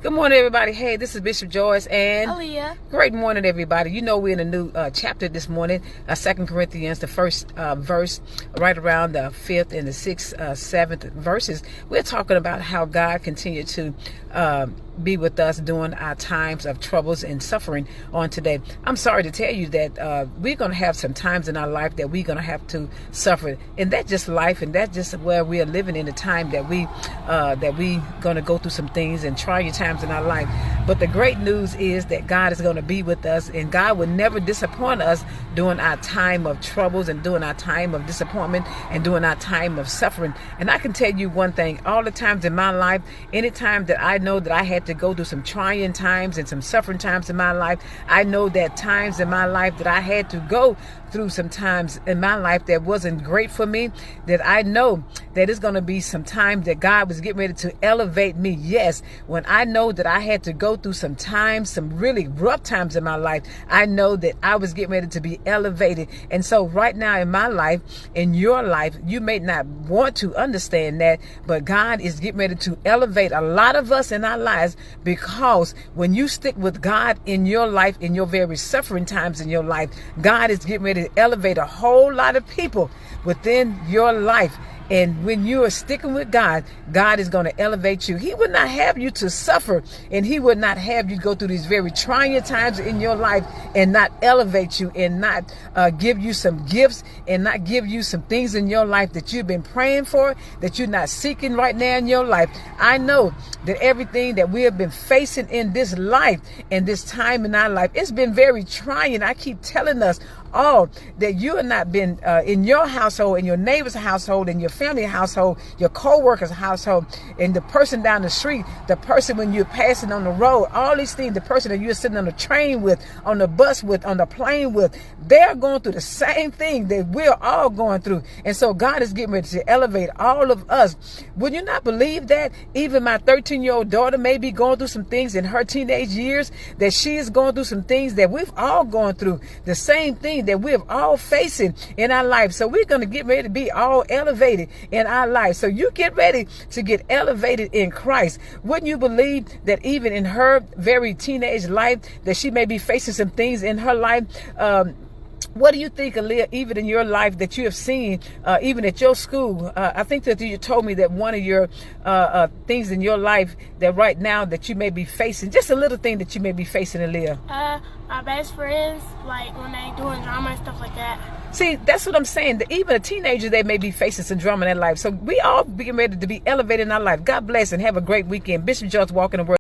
Good morning, everybody. Hey, this is Bishop Joyce and Aaliyah. Great morning, everybody. You know, we're in a new chapter this morning, 2 Corinthians, the first verse, right around the 5th and the 6th, 7th verses. We're talking about how God continued to be with us during our times of troubles and suffering on today. I'm sorry to tell you that we're going to have some times in our life that we're going to have to suffer, and that's just life, and that's just where we are living in a time that we going to go through some things and trying times in our life. But the great news is that God is going to be with us, and God will never disappoint us during our time of troubles and during our time of disappointment and during our time of suffering. And I can tell you one thing: all the times in my life, anytime that I know that I had to go through some trying times and some suffering times in my life, I know that times in my life that I had to go through some times in my life that wasn't great for me, that I know that it's going to be some time that God was getting ready to elevate me. Yes, when I know that I had to go through some times, some really rough times in my life, I know that I was getting ready to be elevated. And so right now in my life, in your life, you may not want to understand that, but God is getting ready to elevate a lot of us in our lives, because when you stick with God in your life, in your very suffering times in your life, God is getting ready to elevate a whole lot of people within your life. And when you are sticking with God, God is going to elevate you. He would not have you to suffer, and He would not have you go through these very trying times in your life and not elevate you and not give you some gifts and not give you some things in your life that you've been praying for, that you're not seeking right now in your life. I know that everything that we have been facing in this life and this time in our life, it's been very trying. I keep telling us all that you have not been in your household, in your neighbor's household, in your family household, your co-worker's household, and the person down the street, the person when you're passing on the road, all these things, the person that you're sitting on the train with, on the bus with, on the plane with, they're going through the same thing that we're all going through. And so God is getting ready to elevate all of us. Would you not believe that? Even my 13-year-old daughter may be going through some things in her teenage years, that she is going through some things that we've all gone through, the same thing that we're all facing in our life. So we're going to get ready to be all elevated in our life. So you get ready to get elevated in Christ. Wouldn't you believe that even in her very teenage life, that she may be facing some things in her life? What do you think, Aaliyah, even in your life that you have seen, even at your school? I think that you told me that one of your things in your life that right now that you may be facing, just a little thing that you may be facing, Aaliyah. My best friends, like when they doing drama and stuff like that. See, that's what I'm saying. That even a teenager, they may be facing some drama in their life. So we all getting ready to be elevated in our life. God bless and have a great weekend. Bishop Joyce, walking the word.